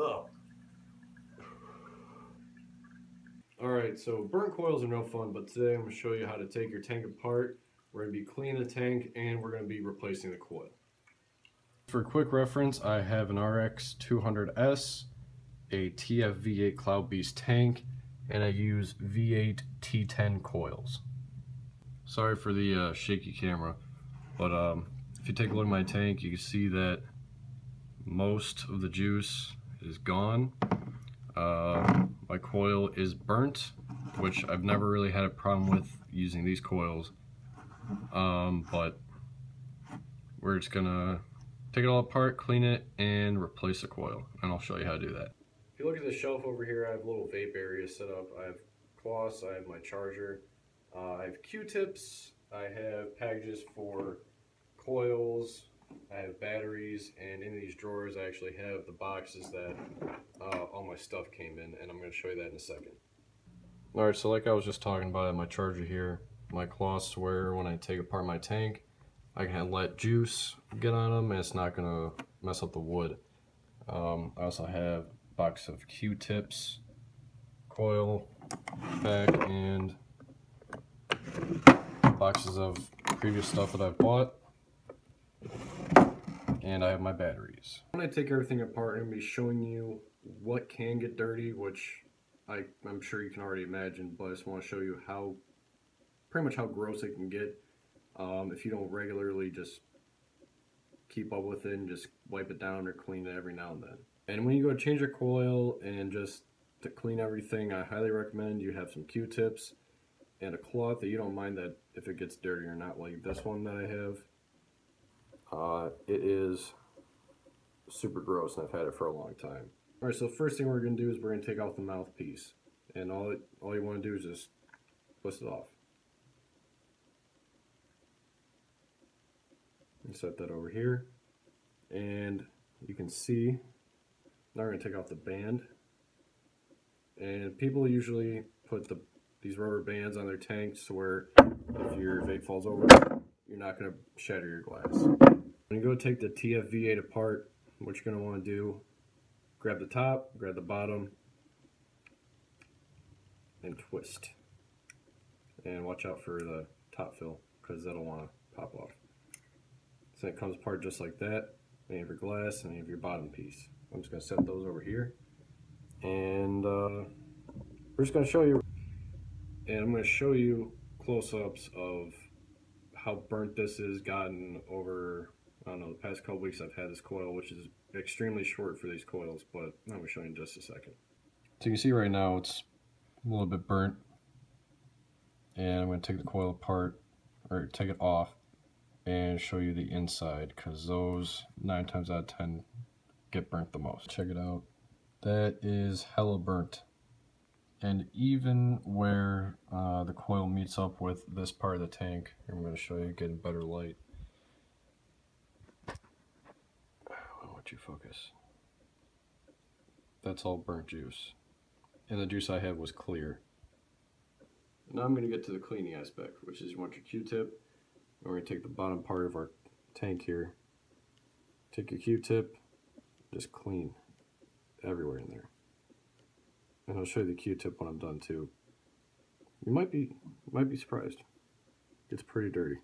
Ugh. Alright, so burnt coils are no fun, but today I'm going to show you how to take your tank apart. We're going to be cleaning the tank and we're going to be replacing the coil. For quick reference, I have an RX200S, a TF-V8 Cloud Beast tank, and I use V8 T10 coils. Sorry for the shaky camera, but if you take a look at my tank, you can see that most of the juice is gone. My coil is burnt, which I've never really had a problem with using these coils, but we're just gonna take it all apart, clean it, and replace the coil, and I'll show you how to do that. If you look at the shelf over here, I have a little vape area set up. I have cloths, I have my charger, I have Q-tips, I have packages for coils, I have batteries, and in these drawers I actually have the boxes that all my stuff came in, and I'm going to show you that in a second. Alright, so like I was just talking about, my charger here, my cloths where when I take apart my tank, I can let juice get on them and it's not going to mess up the wood. I also have a box of Q-tips, coil pack, and boxes of previous stuff that I've bought. And I have my batteries. When I take everything apart, I'm going to be showing you what can get dirty, which I'm sure you can already imagine, but I just want to show you how, pretty much how gross it can get if you don't regularly just keep up with it and just wipe it down or clean it every now and then. And when you go to change your coil and just to clean everything, I highly recommend you have some Q-tips and a cloth that you don't mind that if it gets dirty or not, like this one that I have. It is super gross and I've had it for a long time. Alright, so first thing we're going to do is we're going to take off the mouthpiece. And all you want to do is just twist it off. And set that over here. And you can see, now we're going to take off the band. And people usually put these rubber bands on their tanks where if your vape falls over, you're not going to shatter your glass. When you go take the TF-V8 apart, what you're going to want to do, grab the top, grab the bottom, and twist. And watch out for the top fill, because that'll want to pop off. So it comes apart just like that. And you have your glass, and you have your bottom piece. I'm just going to set those over here. And we're just going to show you, and I'm going to show you close-ups of how burnt this has gotten over, I don't know, the past couple weeks I've had this coil, which is extremely short for these coils, but I'm going to show you in just a second. So you can see right now it's a little bit burnt, and I'm going to take the coil apart, or take it off, and show you the inside, because those 9 times out of 10 get burnt the most. Check it out. That is hella burnt. And even where the coil meets up with this part of the tank, I'm going to show you, getting better light. I want you to focus. That's all burnt juice. And the juice I had was clear. Now I'm going to get to the cleaning aspect, which is you want your Q-tip. We're going to take the bottom part of our tank here. Take your Q-tip, just clean everywhere in there. And I'll show you the Q-tip when I'm done too. You might be surprised. It's pretty dirty.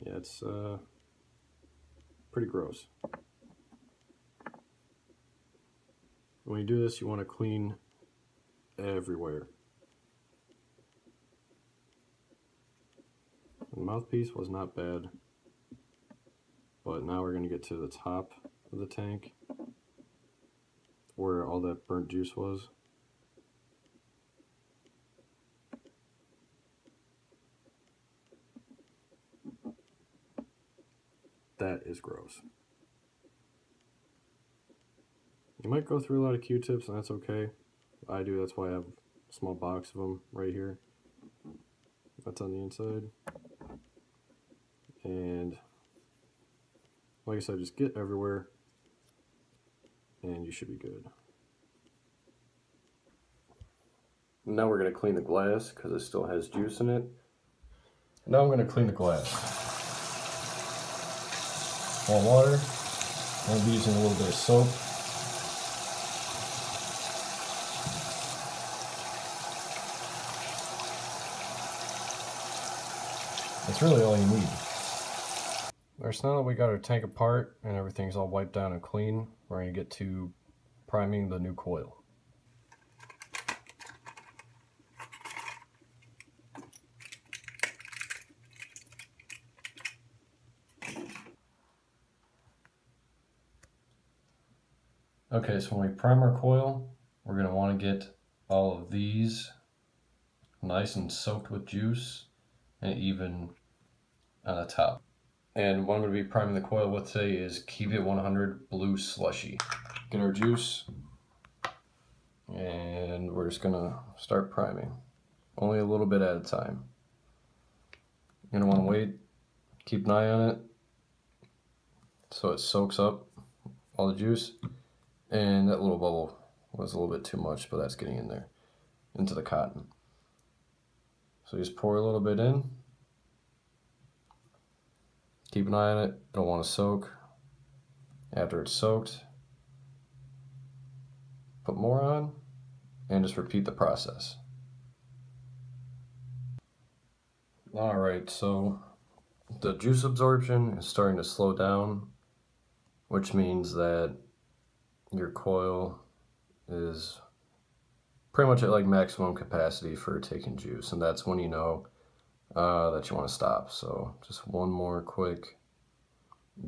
Yeah, it's pretty gross. When you do this, you want to clean everywhere. The mouthpiece was not bad, but now we're going to get to the top of the tank where all that burnt juice was. That is gross. You might go through a lot of Q-tips, and that's okay. I do, that's why I have a small box of them right here. That's on the inside. And like I said, just get everywhere and you should be good. Now we're going to clean the glass because it still has juice in it. Now I'm going to clean the glass. Warm water. I'll be using a little bit of soap. That's really all you need. Alright, so now that we got our tank apart and everything's all wiped down and clean, we're going to get to priming the new coil. Okay, so when we prime our coil, we're going to want to get all of these nice and soaked with juice and even on the top. And what I'm going to be priming the coil with today is Keep It 100 Blue Slushy. Get our juice, and we're just going to start priming. Only a little bit at a time. You're going to want to wait, keep an eye on it so it soaks up all the juice. And that little bubble was a little bit too much, but that's getting in there, into the cotton. So just pour a little bit in. Keep an eye on it, don't want to soak. After it's soaked, put more on, and just repeat the process. Alright, so the juice absorption is starting to slow down, which means that your coil is pretty much at like maximum capacity for taking juice, and that's when you know that you want to stop. So just one more quick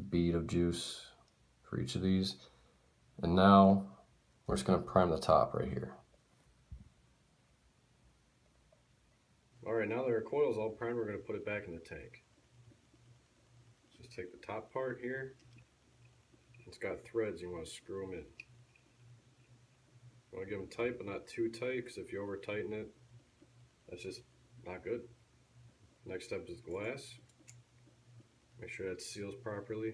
bead of juice for each of these, and now we're just going to prime the top right here. Alright, now that our coil's all primed, we're going to put it back in the tank. Just take the top part here. It's got threads, you want to screw them in. You want to give them tight, but not too tight, because if you over tighten it, that's just not good. Next step is glass. Make sure that seals properly.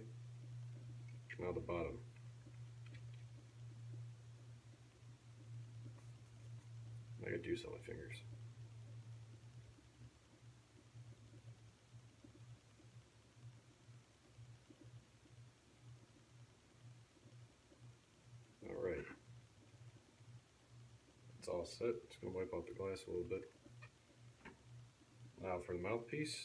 Now the bottom. I got juice on my fingers. Alright. It's all set. Just going to wipe off the glass a little bit. Now for the mouthpiece.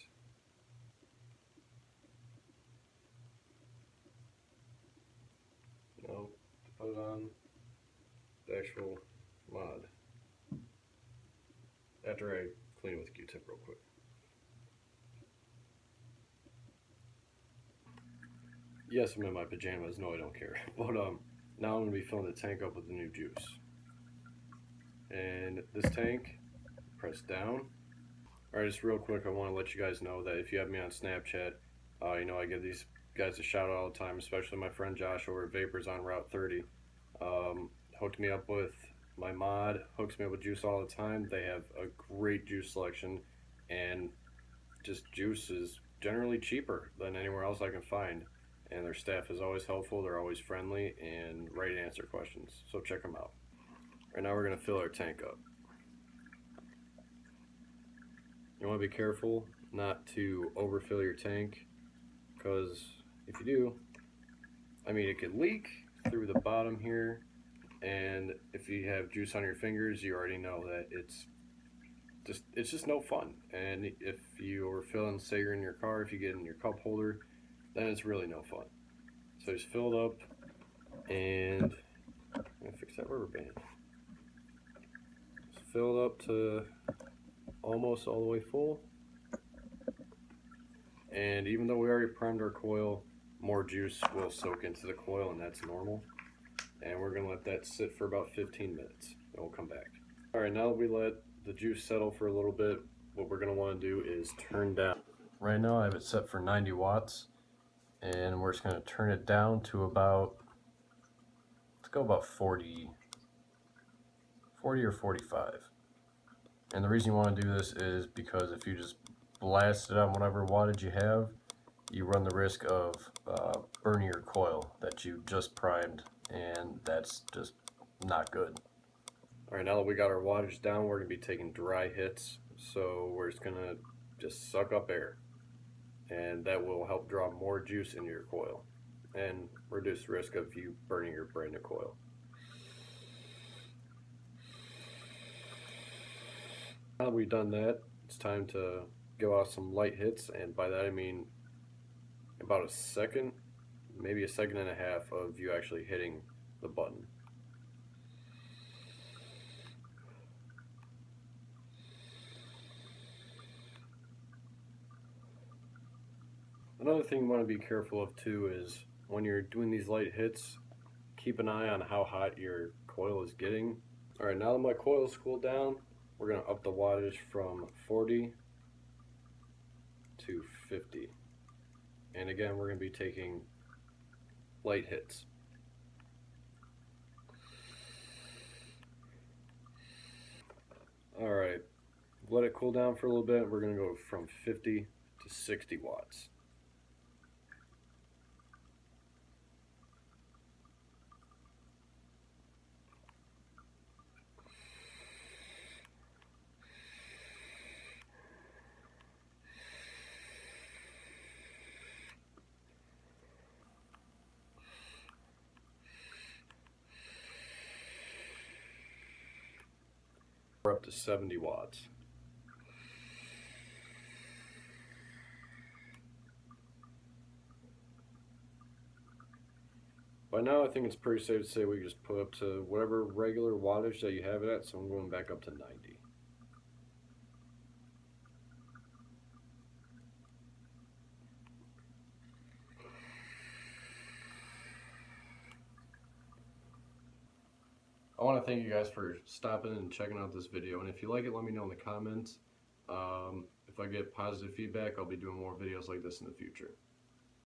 Now put it on the actual mod. After I clean it with a Q-tip real quick. Yes, I'm in my pajamas. No, I don't care. But now I'm going to be filling the tank up with the new juice. And this tank, press down. Alright, just real quick, I want to let you guys know that if you have me on Snapchat, you know I give these guys a shout out all the time, especially my friend Josh over at Vapors on Route 30. Hooked me up with my mod, hooks me up with juice all the time. They have a great juice selection, and just juice is generally cheaper than anywhere else I can find. And their staff is always helpful, they're always friendly, and ready to answer questions. So check them out. Right now we're going to fill our tank up. You want to be careful not to overfill your tank, because if you do, I mean, it could leak through the bottom here, and if you have juice on your fingers, you already know that it's just no fun. And if you overfill and say you're in your car, if you get in your cup holder, then it's really no fun. So just fill it up, and I'm gonna fix that rubber band. Just fill it up to almost all the way full. And even though we already primed our coil, more juice will soak into the coil, and that's normal. And we're gonna let that sit for about 15 minutes, and we'll come back. All right, now that we let the juice settle for a little bit, what we're gonna wanna do is turn down. Right now I have it set for 90 watts, and we're just gonna turn it down to about, let's go about 40 or 45. And the reason you want to do this is because if you just blast it on whatever wattage you have, you run the risk of burning your coil that you just primed, and that's just not good. Alright, now that we got our wattage down, we're going to be taking dry hits, so we're just going to just suck up air, and that will help draw more juice into your coil. and reduce the risk of you burning your brand new coil. Now that we've done that, it's time to go out some light hits, and by that I mean about a second, maybe a second and a half of you actually hitting the button. Another thing you want to be careful of too is when you're doing these light hits, keep an eye on how hot your coil is getting. Alright, now that my coil is cooled down, we're going to up the wattage from 40 to 50. And again, we're going to be taking light hits. Alright, let it cool down for a little bit. We're going to go from 50 to 60 watts. We're up to 70 watts. By now I think it's pretty safe to say we just put up to whatever regular wattage that you have it at, so I'm going back up to 90. I want to thank you guys for stopping and checking out this video, and if you like it, let me know in the comments. If I get positive feedback, I'll be doing more videos like this in the future.